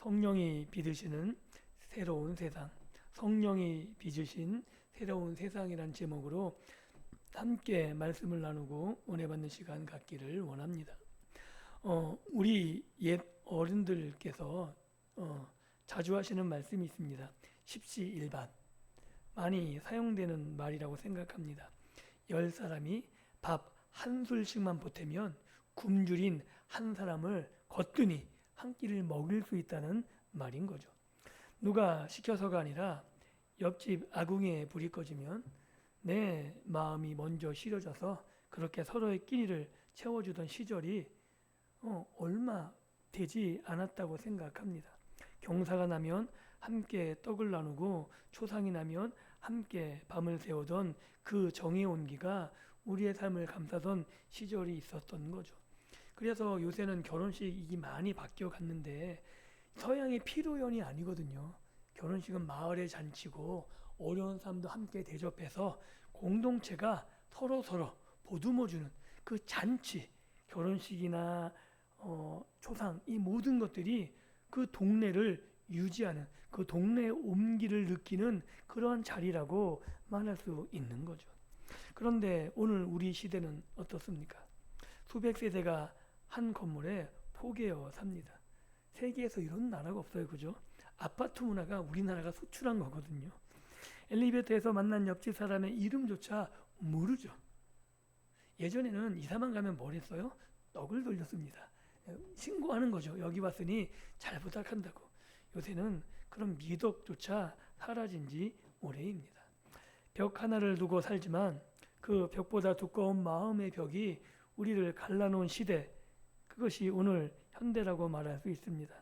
성령이 빚으시는 새로운 세상, 성령이 빚으신 새로운 세상이란 제목으로 함께 말씀을 나누고 은혜 받는 시간 갖기를 원합니다. 우리 옛 어른들께서 자주 하시는 말씀이 있습니다. 십시일반, 많이 사용되는 말이라고 생각합니다. 10사람이 밥 한 술씩만 보태면 굶주린 한 사람을 거뜬히 한 끼를 먹일 수 있다는 말인 거죠. 누가 시켜서가 아니라 옆집 아궁이에 불이 꺼지면 내 마음이 먼저 시려져서 그렇게 서로의 끼니를 채워주던 시절이 얼마 되지 않았다고 생각합니다. 경사가 나면 함께 떡을 나누고 초상이 나면 함께 밤을 새우던 그 정의 온기가 우리의 삶을 감싸던 시절이 있었던 거죠. 그래서 요새는 결혼식이 많이 바뀌어 갔는데 서양의 피로연이 아니거든요. 결혼식은 마을의 잔치고 어려운 사람도 함께 대접해서 공동체가 서로 보듬어주는 그 잔치, 결혼식이나 초상, 이 모든 것들이 그 동네를 유지하는, 그 동네의 온기를 느끼는 그러한 자리라고 말할 수 있는 거죠. 그런데 오늘 우리 시대는 어떻습니까? 수백 세대가 한 건물에 포개어 삽니다. 세계에서 이런 나라가 없어요, 그죠? 아파트 문화가 우리나라가 수출한 거거든요. 엘리베이터에서 만난 옆집 사람의 이름조차 모르죠. 예전에는 이사만 가면 뭘 했어요? 떡을 돌렸습니다. 신고하는 거죠. 여기 왔으니 잘 부탁한다고. 요새는 그런 미덕조차 사라진 지 오래입니다. 벽 하나를 두고 살지만 그 벽보다 두꺼운 마음의 벽이 우리를 갈라놓은 시대, 그것이 오늘 현대라고 말할 수 있습니다.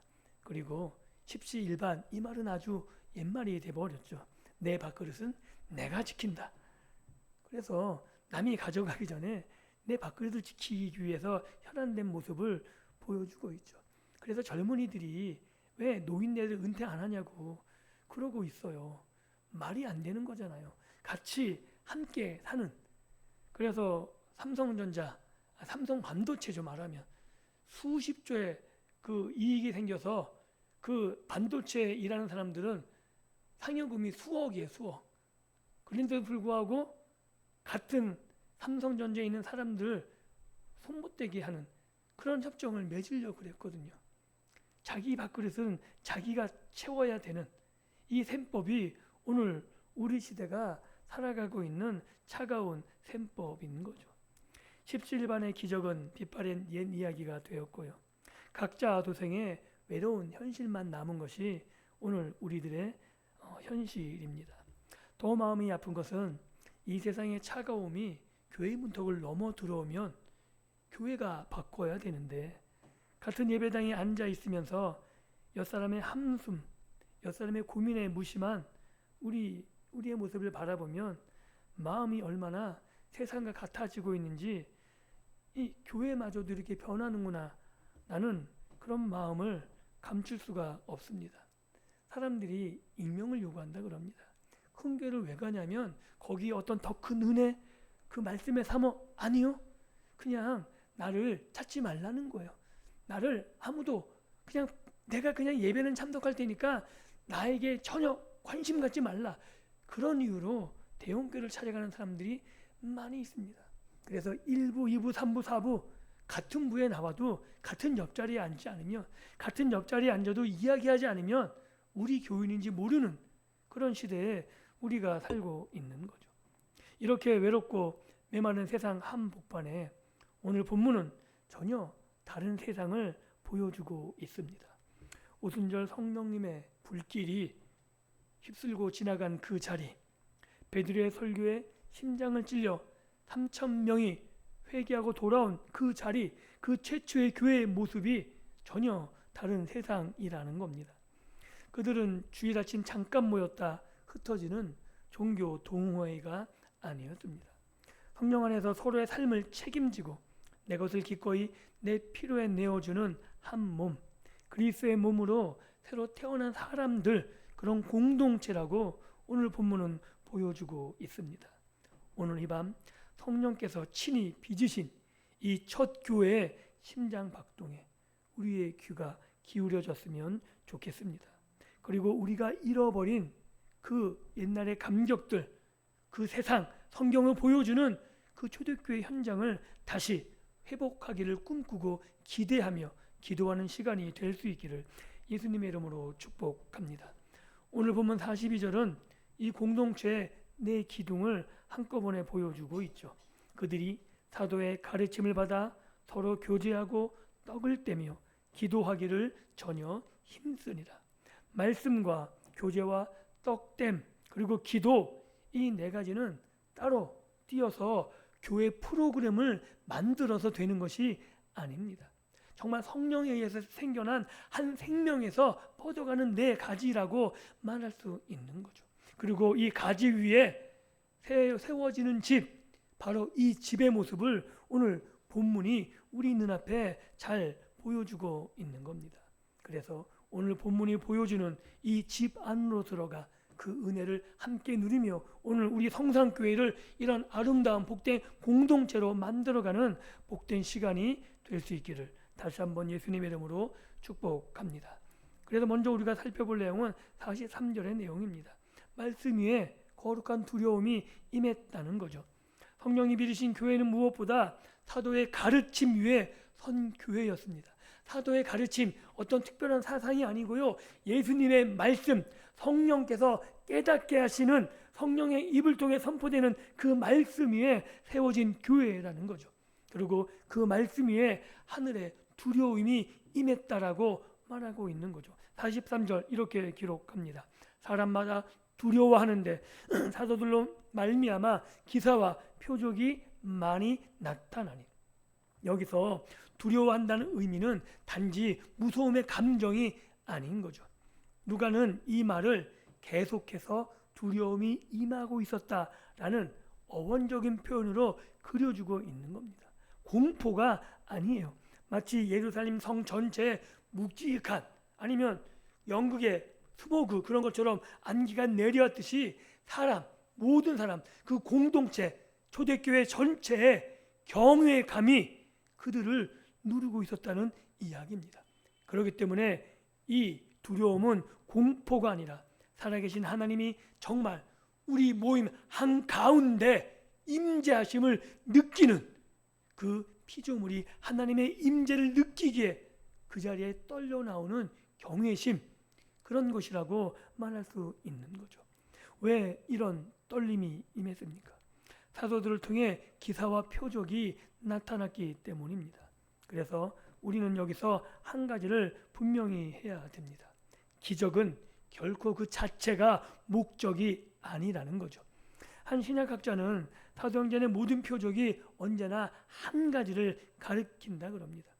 그리고 십시일반, 이 말은 아주 옛말이 돼버렸죠. 내 밥그릇은 내가 지킨다. 그래서 남이 가져가기 전에 내 밥그릇을 지키기 위해서 현안된 모습을 보여주고 있죠. 그래서 젊은이들이 왜 노인네를 은퇴 안 하냐고 그러고 있어요. 말이 안 되는 거잖아요. 같이 함께 사는. 그래서 삼성전자, 삼성 반도체죠, 말하면 수십조의 그 이익이 생겨서 그 반도체에 일하는 사람들은 상여금이 수억이에요, 수억. 그런데도 불구하고 같은 삼성전자에 있는 사람들 손못대게 하는 그런 협정을 맺으려고 그랬거든요. 자기 밥그릇은 자기가 채워야 되는 이 셈법이 오늘 우리 시대가 살아가고 있는 차가운 셈법인 거죠. 십시일반의 기적은 빛바랜 옛 이야기가 되었고요. 각자 도생의 외로운 현실만 남은 것이 오늘 우리들의 현실입니다. 더 마음이 아픈 것은 이 세상의 차가움이 교회 문턱을 넘어 들어오면 교회가 바꿔야 되는데 같은 예배당에 앉아 있으면서 옆 사람의 함숨, 옆 사람의 고민에 무심한 우리의 모습을 바라보면 마음이 얼마나 세상과 같아지고 있는지, 이 교회마저도 이렇게 변하는구나, 나는 그런 마음을 감출 수가 없습니다. 사람들이 익명을 요구한다 그럽니다. 큰 교회를 왜 가냐면 거기 어떤 더 큰 은혜, 그 말씀에 삼어, 아니요, 그냥 나를 찾지 말라는 거예요. 나를 아무도, 그냥 내가 그냥 예배는 참석할 테니까 나에게 전혀 관심 갖지 말라, 그런 이유로 대형교회를 찾아가는 사람들이 많이 있습니다. 그래서 1부, 2부, 3부, 4부 같은 부에 나와도 같은 옆자리에 앉지 않으면, 같은 옆자리에 앉아도 이야기하지 않으면 우리 교인인지 모르는 그런 시대에 우리가 살고 있는 거죠. 이렇게 외롭고 메마른 세상 한복판에 오늘 본문은 전혀 다른 세상을 보여주고 있습니다. 오순절 성령님의 불길이 휩쓸고 지나간 그 자리, 베드로의 설교에 심장을 찔려 3,000명이 회개하고 돌아온 그 자리, 그 최초의 교회의 모습이 전혀 다른 세상이라는 겁니다. 그들은 주일 아침 잠깐 모였다 흩어지는 종교 동호회가 아니었습니다. 성령 안에서 서로의 삶을 책임지고 내 것을 기꺼이 내 필요에 내어주는 한 몸, 그리스도의 몸으로 새로 태어난 사람들, 그런 공동체라고 오늘 본문은 보여주고 있습니다. 오늘 이 밤 성령께서 친히 빚으신 이 첫 교회의 심장 박동에 우리의 귀가 기울여졌으면 좋겠습니다. 그리고 우리가 잃어버린 그 옛날의 감격들, 그 세상, 성경을 보여주는 그 초대교회 현장을 다시 회복하기를 꿈꾸고 기대하며 기도하는 시간이 될 수 있기를 예수님의 이름으로 축복합니다. 오늘 본문 42절은 이 공동체의 내 기둥을 한꺼번에 보여주고 있죠. 그들이 사도의 가르침을 받아 서로 교제하고 떡을 떼며 기도하기를 전혀 힘쓰니라. 말씀과 교제와 떡댐 그리고 기도, 이 네 가지는 따로 띄어서 교회 프로그램을 만들어서 되는 것이 아닙니다. 정말 성령에 의해서 생겨난 한 생명에서 뻗어가는 네 가지라고 말할 수 있는 거죠. 그리고 이 가지 위에 세워지는 집, 바로 이 집의 모습을 오늘 본문이 우리 눈앞에 잘 보여주고 있는 겁니다. 그래서 오늘 본문이 보여주는 이 집 안으로 들어가 그 은혜를 함께 누리며 오늘 우리 성산교회를 이런 아름다운 복된 공동체로 만들어가는 복된 시간이 될 수 있기를 다시 한번 예수님의 이름으로 축복합니다. 그래서 먼저 우리가 살펴볼 내용은 43절의 내용입니다. 말씀 위에 거룩한 두려움이 임했다는 거죠. 성령이 빚으신 교회는 무엇보다 사도의 가르침 위에 선 교회였습니다. 사도의 가르침, 어떤 특별한 사상이 아니고요, 예수님의 말씀, 성령께서 깨닫게 하시는 성령의 입을 통해 선포되는 그 말씀 위에 세워진 교회라는 거죠. 그리고 그 말씀 위에 하늘의 두려움이 임했다라고 말하고 있는 거죠. 43절 이렇게 기록합니다. 사람마다 두려워하는데 사도들로 말미암아 기사와 표적이 많이 나타나니. 여기서 두려워한다는 의미는 단지 무서움의 감정이 아닌 거죠. 누가는 이 말을 계속해서 두려움이 임하고 있었다라는 어원적인 표현으로 그려주고 있는 겁니다. 공포가 아니에요. 마치 예루살렘 성 전체에 묵직한, 아니면 영국의 스모그 그런 것처럼 안기가 내려왔듯이 모든 사람, 그 공동체, 초대교회 전체에 경외의 감이 그들을 누르고 있었다는 이야기입니다. 그렇기 때문에 이 두려움은 공포가 아니라 살아계신 하나님이 정말 우리 모임 한가운데 임재하심을 느끼는 그 피조물이 하나님의 임재를 느끼기에 그 자리에 떨려 나오는 경외심, 그런 것이라고 말할 수 있는 거죠. 왜 이런 떨림이 임했습니까? 사도들을 통해 기사와 표적이 나타났기 때문입니다. 그래서 우리는 여기서 한 가지를 분명히 해야 됩니다. 기적은 결코 그 자체가 목적이 아니라는 거죠. 한 신약학자는 사도행전의 모든 표적이 언제나 한 가지를 가리킨다 그럽니다.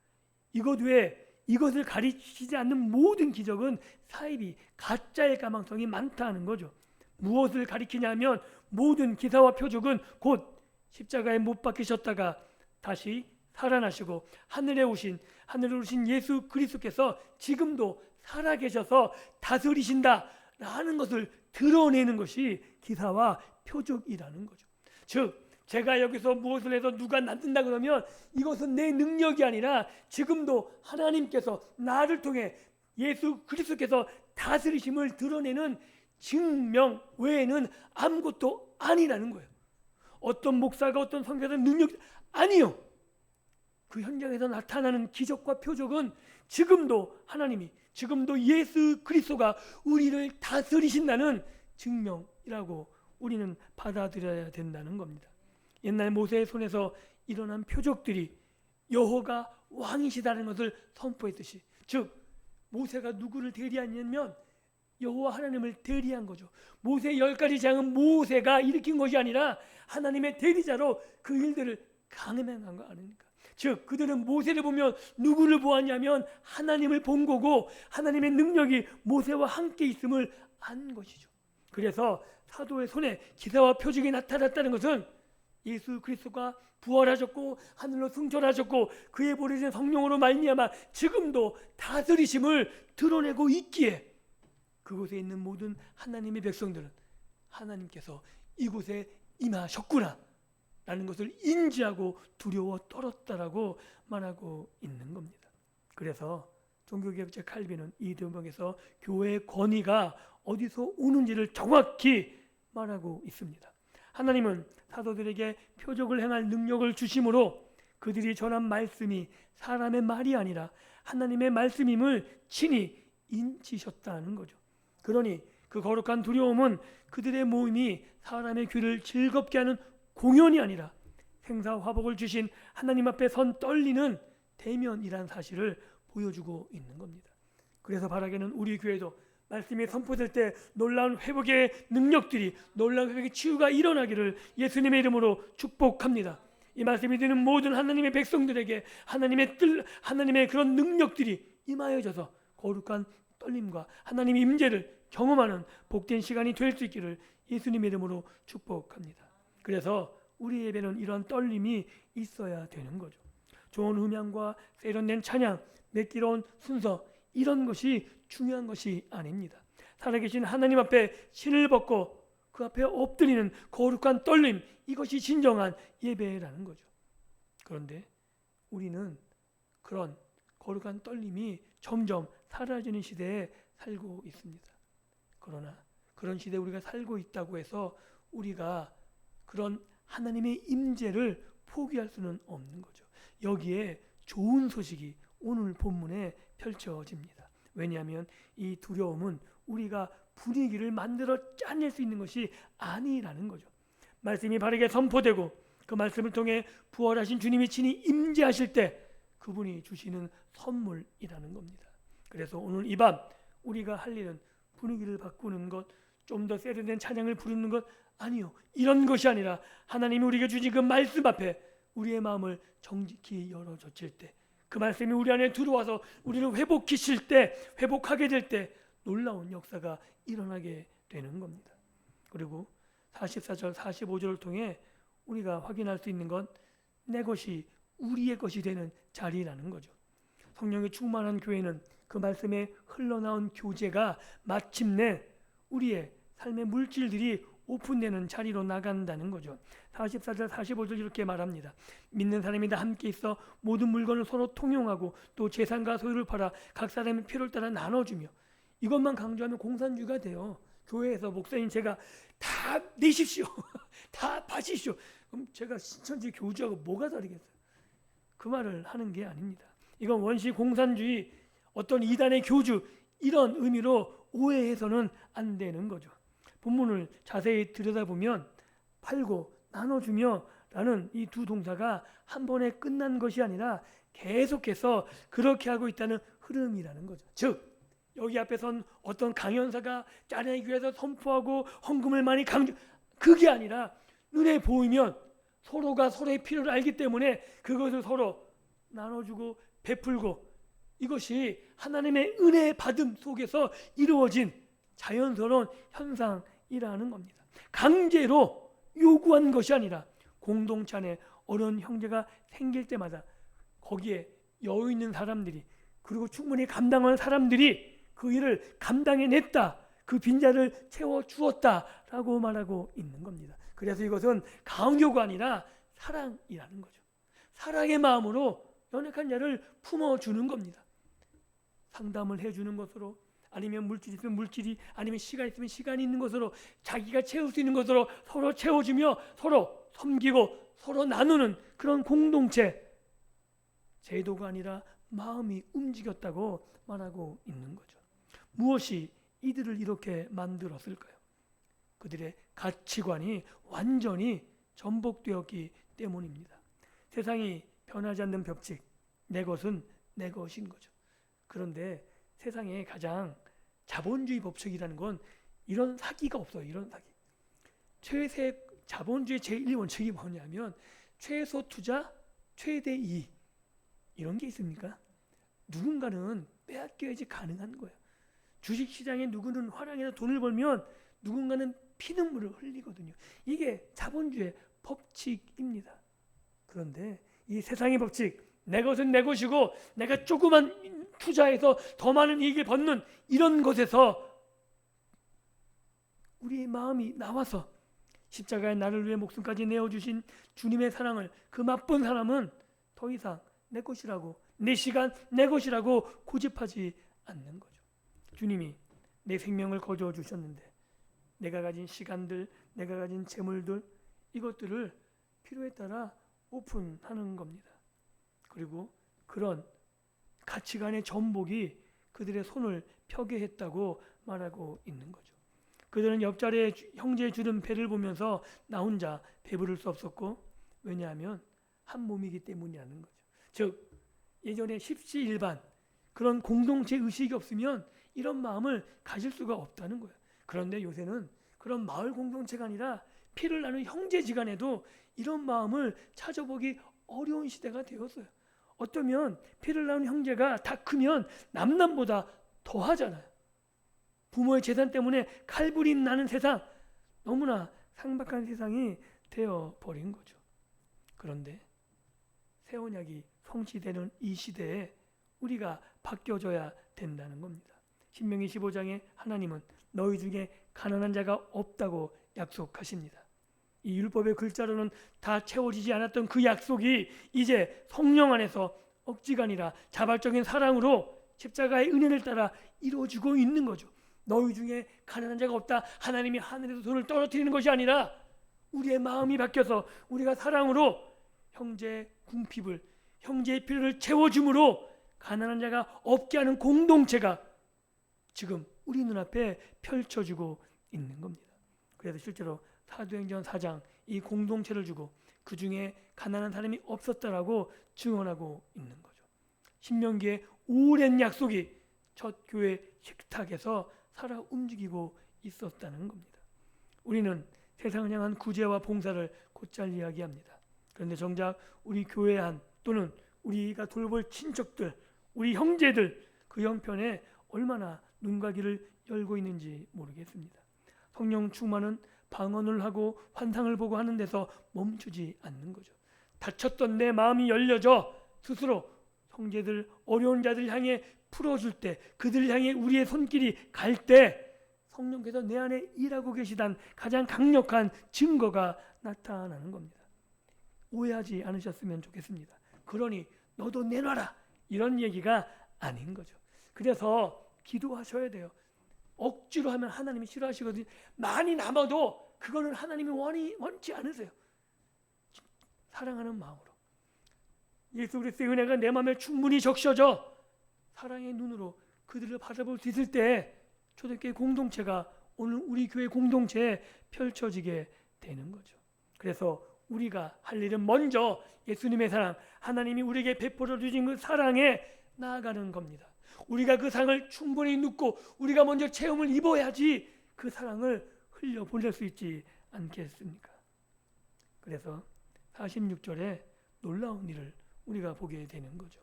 이것 외에 이것을 가리키지 않는 모든 기적은 사이비, 가짜일 가능성이 많다는 거죠. 무엇을 가리키냐면 모든 기사와 표적은 곧 십자가에 못 박히셨다가 다시 살아나시고 하늘에 오신 예수 그리스도께서 지금도 살아계셔서 다스리신다라는 것을 드러내는 것이 기사와 표적이라는 거죠. 즉 제가 여기서 무엇을 해서 누가 낫는다 그러면 이것은 내 능력이 아니라 지금도 하나님께서 나를 통해 예수 그리스도께서 다스리심을 드러내는 증명 외에는 아무것도 아니라는 거예요. 어떤 목사가 어떤 선교사의 능력 아니요. 그 현장에서 나타나는 기적과 표적은 지금도 하나님이, 지금도 예수 그리스도가 우리를 다스리신다는 증명이라고 우리는 받아들여야 된다는 겁니다. 옛날 모세의 손에서 일어난 표적들이 여호와가 왕이시다는 것을 선포했듯이, 즉 모세가 누구를 대리하냐면 여호와 하나님을 대리한 거죠. 모세의 10가지 재앙은 모세가 일으킨 것이 아니라 하나님의 대리자로 그 일들을 강행한 거 아닙니까? 즉 그들은 모세를 보면 누구를 보았냐면 하나님을 본 거고 하나님의 능력이 모세와 함께 있음을 안 것이죠. 그래서 사도의 손에 기사와 표적이 나타났다는 것은 예수 그리스도가 부활하셨고 하늘로 승천하셨고 그의 보내신 성령으로 말미암아 지금도 다스리심을 드러내고 있기에 그곳에 있는 모든 하나님의 백성들은 하나님께서 이곳에 임하셨구나 라는 것을 인지하고 두려워 떨었다라고 말하고 있는 겁니다. 그래서 종교개혁자 칼빈은 이 대목에서 교회의 권위가 어디서 오는지를 정확히 말하고 있습니다. 하나님은 사도들에게 표적을 행할 능력을 주심으로 그들이 전한 말씀이 사람의 말이 아니라 하나님의 말씀임을 친히 인치셨다는 거죠. 그러니 그 거룩한 두려움은 그들의 모임이 사람의 귀를 즐겁게 하는 공연이 아니라 생사화복을 주신 하나님 앞에 선 떨리는 대면이란 사실을 보여주고 있는 겁니다. 그래서 바라기는 우리 교회도 말씀이 선포될 때 놀라운 회복의 능력들이, 놀라운 회복의 치유가 일어나기를 예수님의 이름으로 축복합니다. 이 말씀이 듣는 모든 하나님의 백성들에게 하나님의 그런 능력들이 임하여져서 거룩한 떨림과 하나님의 임재를 경험하는 복된 시간이 될 수 있기를 예수님의 이름으로 축복합니다. 그래서 우리 예배는 이런 떨림이 있어야 되는 거죠. 좋은 음향과 세련된 찬양, 매끄러운 순서, 이런 것이 중요한 것이 아닙니다. 살아계신 하나님 앞에 신을 벗고 그 앞에 엎드리는 거룩한 떨림, 이것이 진정한 예배라는 거죠. 그런데 우리는 그런 거룩한 떨림이 점점 사라지는 시대에 살고 있습니다. 그러나 그런 시대에 우리가 살고 있다고 해서 우리가 그런 하나님의 임재를 포기할 수는 없는 거죠. 여기에 좋은 소식이 오늘 본문에 펼쳐집니다. 왜냐하면 이 두려움은 우리가 분위기를 만들어 짜낼 수 있는 것이 아니라는 거죠. 말씀이 바르게 선포되고 그 말씀을 통해 부활하신 주님이 친히 임재하실 때 그분이 주시는 선물이라는 겁니다. 그래서 오늘 이 밤 우리가 할 일은 분위기를 바꾸는 것, 좀 더 세련된 찬양을 부르는 것 아니요. 이런 것이 아니라 하나님이 우리에게 주신 그 말씀 앞에 우리의 마음을 정직히 열어젖힐 때, 그 말씀이 우리 안에 들어와서 우리를 회복시킬 때, 회복하게 될 때 놀라운 역사가 일어나게 되는 겁니다. 그리고 44절, 45절을 통해 우리가 확인할 수 있는 건 내 것이 우리의 것이 되는 자리라는 거죠. 성령이 충만한 교회는 그 말씀에 흘러나온 교제가 마침내 우리의 삶의 물질들이 오픈되는 자리로 나간다는 거죠. 44절, 45절 이렇게 말합니다. 믿는 사람이 다 함께 있어 모든 물건을 서로 통용하고 또 재산과 소유를 팔아 각 사람의 필요를 따라 나눠주며, 이것만 강조하면 공산주의가 돼요. 교회에서 목사님 제가 다 내십시오. 다 파십시오. 그럼 제가 신천지 교주하고 뭐가 다르겠어요? 그 말을 하는 게 아닙니다. 이건 원시 공산주의, 어떤 이단의 교주, 이런 의미로 오해해서는 안 되는 거죠. 본문을 자세히 들여다보면 팔고 나눠주며 라는 이 두 동사가 한 번에 끝난 것이 아니라 계속해서 그렇게 하고 있다는 흐름이라는 거죠. 즉 여기 앞에 선 어떤 강연사가 짜내기 위해서 선포하고 헌금을 많이 강조, 그게 아니라 눈에 보이면 서로가 서로의 필요를 알기 때문에 그것을 서로 나눠주고 베풀고, 이것이 하나님의 은혜 받음 속에서 이루어진 자연스러운 현상이라는 겁니다. 강제로 요구한 것이 아니라 공동체 안에 어려운 형제가 생길 때마다 거기에 여유 있는 사람들이, 그리고 충분히 감당하는 사람들이 그 일을 감당해냈다, 그 빈자를 채워주었다라고 말하고 있는 겁니다. 그래서 이것은 강요가 아니라 사랑이라는 거죠. 사랑의 마음으로 연약한 자를 품어주는 겁니다. 상담을 해주는 것으로, 아니면 물질이 있으면 물질이, 아니면 시간 있으면 시간이 있는 것으로, 자기가 채울 수 있는 것으로 서로 채워주며 서로 섬기고 서로 나누는 그런 공동체, 제도가 아니라 마음이 움직였다고 말하고 있는 거죠. 무엇이 이들을 이렇게 만들었을까요? 그들의 가치관이 완전히 전복되었기 때문입니다. 세상이 변하지 않는 법칙, 내 것은 내 것인 거죠. 그런데 세상에 가장 자본주의 법칙이라는 건 이런 사기가 없어요. 이런 사기. 자본주의 제1원칙이 뭐냐면 최소 투자, 최대 이익, 이런 게 있습니까? 누군가는 빼앗겨야지 가능한 거예요. 주식시장에 누구는 화랑에서 돈을 벌면 누군가는 피눈물을 흘리거든요. 이게 자본주의 법칙입니다. 그런데 이 세상의 법칙, 내 것은 내 것이고 내가 조그만 투자해서 더 많은 이익을 벗는 이런 것에서 우리의 마음이 나와서 십자가에 나를 위해 목숨까지 내어주신 주님의 사랑을 그 맛본 사람은 더 이상 내 것이라고, 내 시간 내 것이라고 고집하지 않는 거죠. 주님이 내 생명을 거두어 주셨는데 내가 가진 시간들, 내가 가진 재물들, 이것들을 필요에 따라 오픈하는 겁니다. 그리고 그런 가치관의 전복이 그들의 손을 펴게 했다고 말하고 있는 거죠. 그들은 옆자리에 형제의 주는 배를 보면서 나 혼자 배부를 수 없었고, 왜냐하면 한 몸이기 때문이라는 거죠. 즉 예전에 십시일반 그런 공동체 의식이 없으면 이런 마음을 가질 수가 없다는 거예요. 그런데 요새는 그런 마을 공동체가 아니라 피를 나눈 형제지간에도 이런 마음을 찾아보기 어려운 시대가 되었어요. 어쩌면 피를 나눈 형제가 다 크면 남남보다 더 하잖아요. 부모의 재산 때문에 칼부림 나는 세상, 너무나 상박한 세상이 되어버린 거죠. 그런데 새 언약이 성취되는 이 시대에 우리가 바뀌어져야 된다는 겁니다. 신명기 15장에 하나님은 너희 중에 가난한 자가 없다고 약속하십니다. 이 율법의 글자로는 다 채워지지 않았던 그 약속이 이제 성령 안에서 억지가 아니라 자발적인 사랑으로 십자가의 은혜를 따라 이루어지고 있는 거죠. 너희 중에 가난한 자가 없다. 하나님이 하늘에서 돈을 떨어뜨리는 것이 아니라 우리의 마음이 바뀌어서 우리가 사랑으로 형제의 궁핍을, 형제의 필요를 채워줌으로 가난한 자가 없게 하는 공동체가 지금 우리 눈앞에 펼쳐지고 있는 겁니다. 그래서 실제로 사도행전 4장 이 공동체를 주고 그 중에 가난한 사람이 없었다라고 증언하고 있는 거죠. 신명기의 오랜 약속이 첫 교회 식탁에서 살아 움직이고 있었다는 겁니다. 우리는 세상을 향한 구제와 봉사를 곧잘 이야기합니다. 그런데 정작 우리 교회 안 또는 우리가 돌볼 친척들, 우리 형제들 그 형편에 얼마나 눈과 귀를 열고 있는지 모르겠습니다. 성령 충만은 방언을 하고 환상을 보고 하는 데서 멈추지 않는 거죠. 닫혔던 내 마음이 열려져 스스로 형제들, 어려운 자들 향해 풀어줄 때, 그들 향해 우리의 손길이 갈 때 성령께서 내 안에 일하고 계시단 가장 강력한 증거가 나타나는 겁니다. 오해하지 않으셨으면 좋겠습니다. 그러니 너도 내놔라 이런 얘기가 아닌 거죠. 그래서 기도하셔야 돼요. 억지로 하면 하나님이 싫어하시거든요. 많이 남아도 그거는 하나님이 원치 않으세요. 사랑하는 마음으로 예수 그리스도의 은혜가 내 마음에 충분히 적셔져 사랑의 눈으로 그들을 바라볼 수 있을 때 초대교회 공동체가 오늘 우리 교회 공동체에 펼쳐지게 되는 거죠. 그래서 우리가 할 일은 먼저 예수님의 사랑, 하나님이 우리에게 베풀어 주신 그 사랑에 나아가는 겁니다. 우리가 그 사랑을 충분히 눕고 우리가 먼저 체험을 입어야지 그 사랑을 흘려보낼 수 있지 않겠습니까? 그래서 46절에 놀라운 일을 우리가 보게 되는 거죠.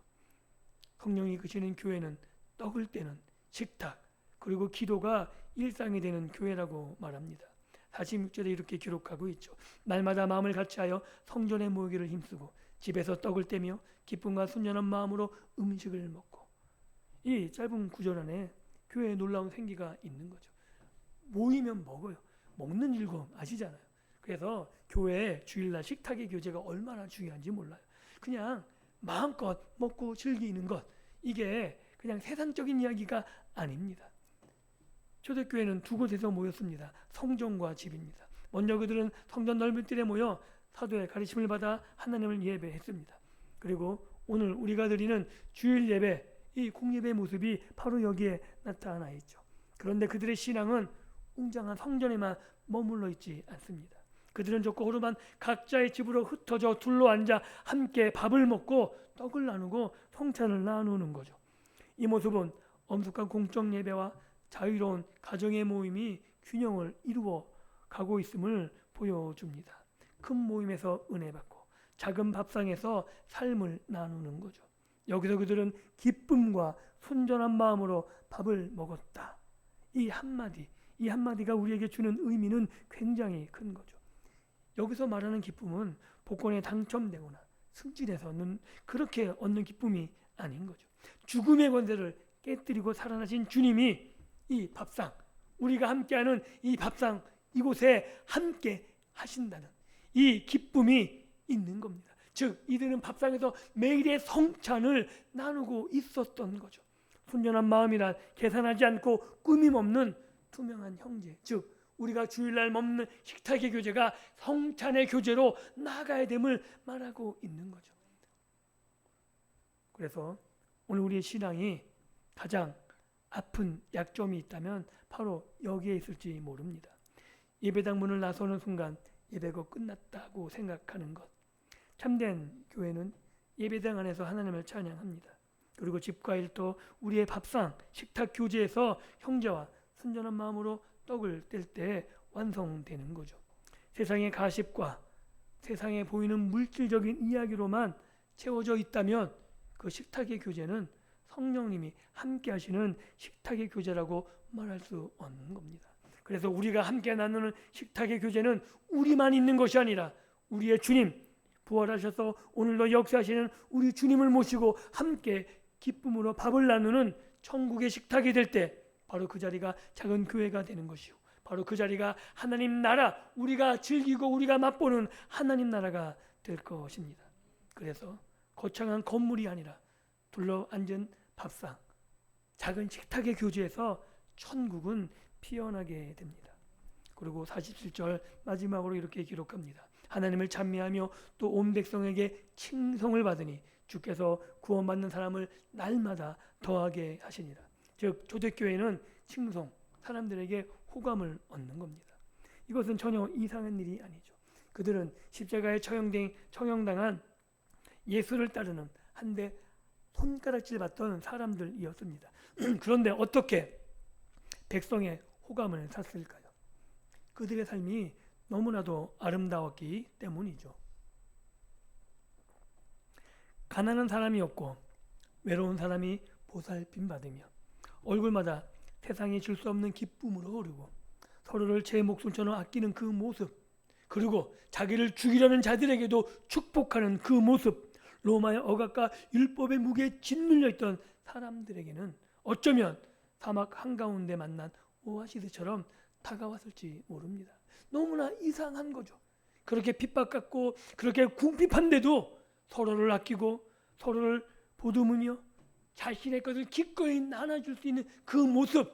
성령이 그치는 교회는 떡을 떼는 식탁, 그리고 기도가 일상이 되는 교회라고 말합니다. 46절에 이렇게 기록하고 있죠. 날마다 마음을 같이하여 성전에 모이기를 힘쓰고 집에서 떡을 떼며 기쁨과 순전한 마음으로 음식을 먹고. 이 짧은 구절 안에 교회에 놀라운 생기가 있는 거죠. 모이면 먹어요. 먹는 즐거움 아시잖아요. 그래서 교회에 주일날 식탁의 교제가 얼마나 중요한지 몰라요. 그냥 마음껏 먹고 즐기는 것, 이게 그냥 세상적인 이야기가 아닙니다. 초대교회는 두 곳에서 모였습니다. 성전과 집입니다. 먼저 그들은 성전 넓은 뜰에 모여 사도의 가르침을 받아 하나님을 예배했습니다. 그리고 오늘 우리가 드리는 주일 예배, 이 공예배 모습이 바로 여기에 나타나 있죠. 그런데 그들의 신앙은 웅장한 성전에만 머물러 있지 않습니다. 그들은 저 오르만 각자의 집으로 흩어져 둘러앉아 함께 밥을 먹고 떡을 나누고 성찬을 나누는 거죠. 이 모습은 엄숙한 공적 예배와 자유로운 가정의 모임이 균형을 이루어 가고 있음을 보여줍니다. 큰 모임에서 은혜 받고 작은 밥상에서 삶을 나누는 거죠. 여기서 그들은 기쁨과 순전한 마음으로 밥을 먹었다. 이 한마디가 우리에게 주는 의미는 굉장히 큰 거죠. 여기서 말하는 기쁨은 복권에 당첨되거나 승진해서는 그렇게 얻는 기쁨이 아닌 거죠. 죽음의 권세를 깨뜨리고 살아나신 주님이 이 밥상, 우리가 함께하는 이 밥상, 이곳에 함께 하신다는 이 기쁨이 있는 겁니다. 즉 이들은 밥상에서 매일의 성찬을 나누고 있었던 거죠. 순전한 마음이란 계산하지 않고 꾸밈 없는 투명한 형제, 즉 우리가 주일날 먹는 식탁의 교제가 성찬의 교제로 나아가야 됨을 말하고 있는 거죠. 그래서 오늘 우리의 신앙이 가장 아픈 약점이 있다면 바로 여기에 있을지 모릅니다. 예배당 문을 나서는 순간 예배가 끝났다고 생각하는 것. 참된 교회는 예배당 안에서 하나님을 찬양합니다. 그리고 집과 일터 우리의 밥상, 식탁 교제에서 형제와 순전한 마음으로 떡을 뗄 때 완성되는 거죠. 세상의 가십과 세상에 보이는 물질적인 이야기로만 채워져 있다면 그 식탁의 교제는 성령님이 함께 하시는 식탁의 교제라고 말할 수 없는 겁니다. 그래서 우리가 함께 나누는 식탁의 교제는 우리만 있는 것이 아니라 우리의 주님, 부활하셔서 오늘도 역사하시는 우리 주님을 모시고 함께 기쁨으로 밥을 나누는 천국의 식탁이 될 때 바로 그 자리가 작은 교회가 되는 것이요, 바로 그 자리가 하나님 나라, 우리가 즐기고 우리가 맛보는 하나님 나라가 될 것입니다. 그래서 거창한 건물이 아니라 둘러앉은 밥상, 작은 식탁의 교제에서 천국은 피어나게 됩니다. 그리고 47절 마지막으로 이렇게 기록합니다. 하나님을 찬미하며 또 온 백성에게 칭송을 받으니 주께서 구원받는 사람을 날마다 더하게 하시니라. 즉 초대교회는 칭송, 사람들에게 호감을 얻는 겁니다. 이것은 전혀 이상한 일이 아니죠. 그들은 십자가에 처형당한 예수를 따르는 한데 손가락질 받던 사람들이었습니다. 그런데 어떻게 백성의 호감을 샀을까요? 그들의 삶이 너무나도 아름다웠기 때문이죠. 가난한 사람이었고 외로운 사람이 보살핌 받으며 얼굴마다 세상이 줄 수 없는 기쁨으로 흐르고 서로를 제 목숨처럼 아끼는 그 모습, 그리고 자기를 죽이려는 자들에게도 축복하는 그 모습, 로마의 억압과 율법의 무게에 짓눌려 있던 사람들에게는 어쩌면 사막 한가운데 만난 오아시스처럼 다가왔을지 모릅니다. 너무나 이상한 거죠. 그렇게 핍박받고 그렇게 궁핍한데도 서로를 아끼고 서로를 보듬으며 자신의 것을 기꺼이 나눠줄 수 있는 그 모습,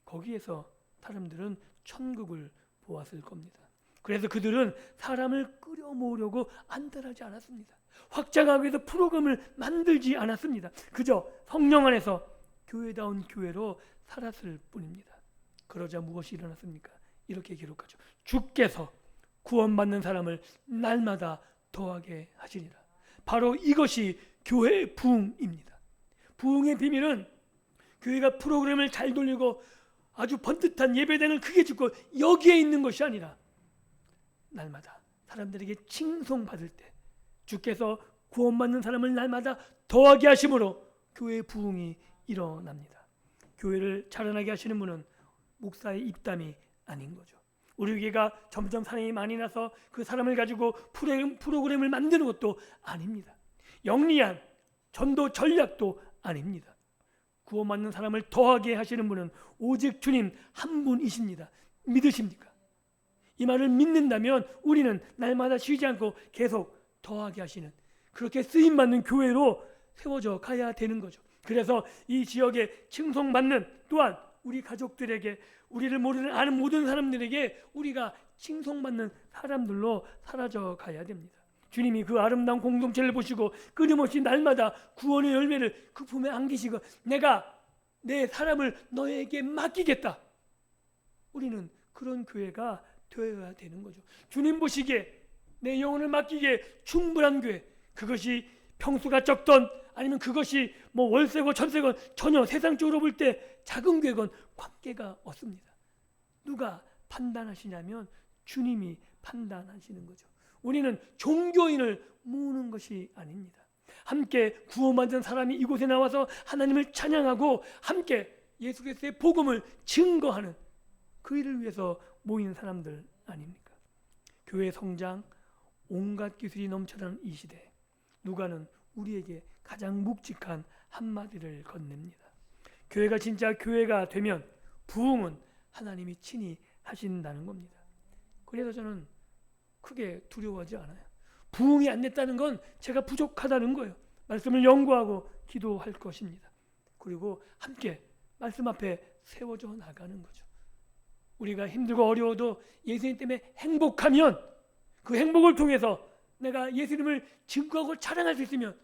거기에서 사람들은 천국을 보았을 겁니다. 그래서 그들은 사람을 끌어모으려고 안달하지 않았습니다. 확장하기 위해서 프로그램을 만들지 않았습니다. 그저 성령 안에서 교회다운 교회로 살았을 뿐입니다. 그러자 무엇이 일어났습니까? 이렇게 기록하죠. 주께서 구원받는 사람을 날마다 더하게 하시리라. 바로 이것이 교회의 부흥입니다. 부흥의 비밀은 교회가 프로그램을 잘 돌리고 아주 번듯한 예배당을 크게 짓고 여기에 있는 것이 아니라 날마다 사람들에게 칭송받을 때 주께서 구원받는 사람을 날마다 더하게 하심으로 교회의 부흥이 일어납니다. 교회를 자라나게 하시는 분은 목사의 입담이 아닌 거죠. 우리 교회가 점점 사람이 많이 나서 그 사람을 가지고 프로그램을 만드는 것도 아닙니다. 영리한 전도 전략도 아닙니다. 구원받는 사람을 더하게 하시는 분은 오직 주님 한 분이십니다. 믿으십니까? 이 말을 믿는다면 우리는 날마다 쉬지 않고 계속 더하게 하시는, 그렇게 쓰임받는 교회로 세워져 가야 되는 거죠. 그래서 이 지역에 칭송받는, 또한 우리 가족들에게, 우리를 모르는 아는 모든 사람들에게 우리가 칭송받는 사람들로 사라져 가야 됩니다. 주님이 그 아름다운 공동체를 보시고 끊임없이 날마다 구원의 열매를 그 품에 안기시고 내가 내 사람을 너에게 맡기겠다. 우리는 그런 교회가 되어야 되는 거죠. 주님 보시기에 내 영혼을 맡기기에 충분한 교회, 그것이 평수가 적던 아니면 그것이 뭐 월세고 전세건 전혀 세상적으로 볼 때 작은 교회건 관계가 없습니다. 누가 판단하시냐면 주님이 판단하시는 거죠. 우리는 종교인을 모으는 것이 아닙니다. 함께 구원받은 사람이 이곳에 나와서 하나님을 찬양하고 함께 예수 그리스도의 복음을 증거하는 그 일을 위해서 모인 사람들 아닙니까? 교회 성장, 온갖 기술이 넘쳐나는 이 시대, 누가는 우리에게 가장 묵직한 한마디를 건넵니다. 교회가 진짜 교회가 되면 부흥은 하나님이 친히 하신다는 겁니다. 그래서 저는 크게 두려워하지 않아요. 부응이 안 됐다는 건 제가 부족하다는 거예요. 말씀을 연구하고 기도할 것입니다. 그리고 함께 말씀 앞에 세워져 나가는 거죠. 우리가 힘들고 어려워도 예수님 때문에 행복하면 그 행복을 통해서 내가 예수님을 증거하고 자랑할 수 있으면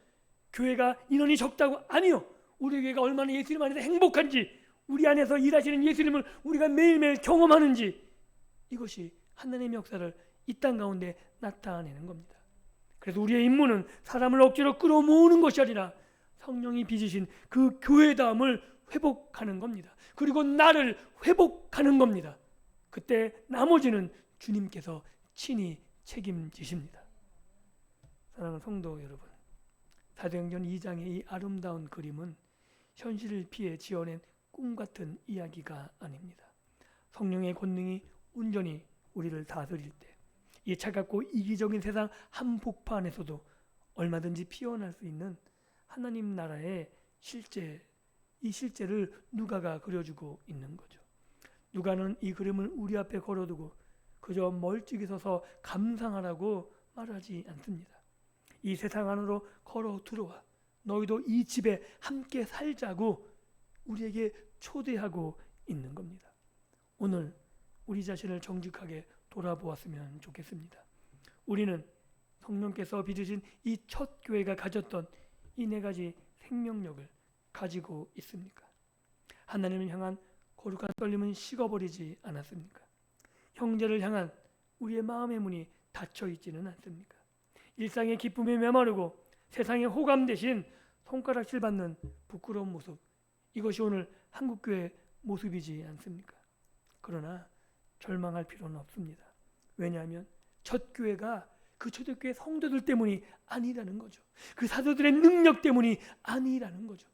교회가 인원이 적다고 아니요. 우리 교회가 얼마나 예수님 안에서 행복한지 우리 안에서 일하시는 예수님을 우리가 매일매일 경험하는지 이것이 하나님의 역사를 이 땅 가운데 나타내는 겁니다. 그래서 우리의 임무는 사람을 억지로 끌어모으는 것이 아니라 성령이 빚으신 그 교회다움을 회복하는 겁니다. 그리고 나를 회복하는 겁니다. 그때 나머지는 주님께서 친히 책임지십니다. 사랑하는 성도 여러분, 사도행전 2장의 이 아름다운 그림은 현실을 피해 지어낸 꿈 같은 이야기가 아닙니다. 성령의 권능이 온전히 우리를 다스릴 때 이 차갑고 이기적인 세상 한복판에서도 얼마든지 피어날 수 있는 하나님 나라의 이 실제를 누가가 그려주고 있는 거죠. 누가는 이 그림을 우리 앞에 걸어두고 그저 멀찍이 서서 감상하라고 말하지 않습니다. 이 세상 안으로 걸어 들어와 너희도 이 집에 함께 살자고 우리에게 초대하고 있는 겁니다. 오늘 우리 자신을 정직하게 돌아보았으면 좋겠습니다. 우리는 성령께서 빚으신 이 첫 교회가 가졌던 이 네 가지 생명력을 가지고 있습니까? 하나님을 향한 거룩한 떨림은 식어버리지 않았습니까? 형제를 향한 우리의 마음의 문이 닫혀 있지는 않습니까? 일상의 기쁨에 메마르고 세상의 호감 대신 손가락질 받는 부끄러운 모습, 이것이 오늘 한국교회의 모습이지 않습니까? 그러나 절망할 필요는 없습니다. 왜냐하면 첫 교회가 그 초대교회 성도들 때문이 아니라는 거죠. 그 사도들의 능력 때문이 아니라는 거죠.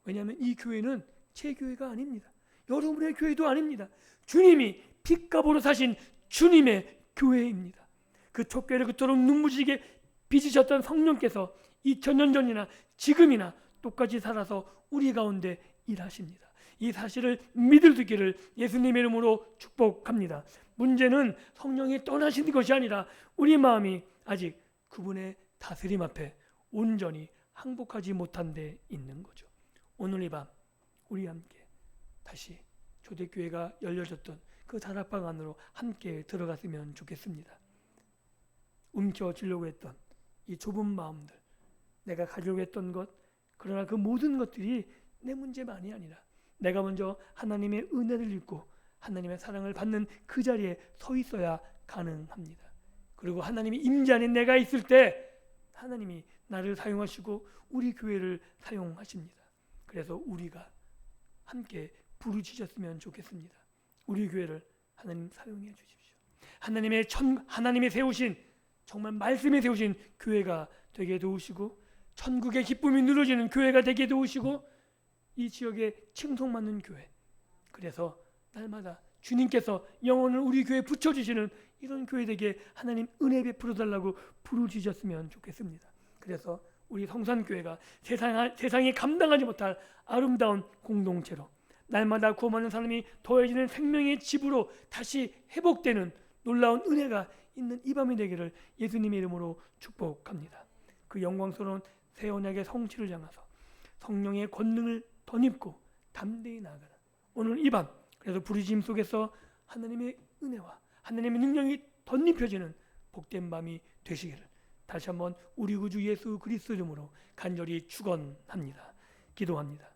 왜냐하면 이 교회는 제 교회가 아닙니다. 여러분의 교회도 아닙니다. 주님이 핏값으로 사신 주님의 교회입니다. 그 첫 교회를 그토록 눈부시게 빚으셨던 성령께서 2000년 전이나 지금이나 똑같이 살아서 우리 가운데 일하십니다. 이 사실을 믿을 수 있기를 예수님의 이름으로 축복합니다. 문제는 성령이 떠나시는 것이 아니라 우리 마음이 아직 그분의 다스림 앞에 온전히 항복하지 못한 데 있는 거죠. 오늘 이 밤 우리 함께 다시 초대교회가 열려졌던 그 다락방 안으로 함께 들어갔으면 좋겠습니다. 움켜쥐려고 했던 이 좁은 마음들, 내가 가지려고 했던 것, 그러나 그 모든 것들이 내 문제만이 아니라 내가 먼저 하나님의 은혜를 입고 하나님의 사랑을 받는 그 자리에 서 있어야 가능합니다. 그리고 하나님이 임재 안에 내가 있을 때 하나님이 나를 사용하시고 우리 교회를 사용하십니다. 그래서 우리가 함께 부르짖었으면 좋겠습니다. 우리 교회를 하나님 사용해 주십시오. 하나님의 세우신 정말 말씀에 세우신 교회가 되게 도우시고 천국의 기쁨이 누려지는 교회가 되게 도우시고 이 지역에 칭송받는 교회, 그래서 날마다 주님께서 영혼을 우리 교회에 붙여주시는 이런 교회 되게 하나님 은혜 베풀어 달라고 부르짖었으면 좋겠습니다. 그래서 우리 성산교회가 세상이 감당하지 못할 아름다운 공동체로 날마다 구원하는 사람이 더해지는 생명의 집으로 다시 회복되는 놀라운 은혜가 있는 이 밤이 되기를 예수님의 이름으로 축복합니다. 그 영광스러운 새 언약의 성취를 향해서 성령의 권능을 덧입고 담대히 나아가는 오늘 이 밤, 그래서 부르짖음 속에서 하나님의 은혜와 하나님의 능력이 덧입혀지는 복된 밤이 되시기를 다시 한번 우리 구주 예수 그리스도 이름으로 간절히 축원합니다. 기도합니다.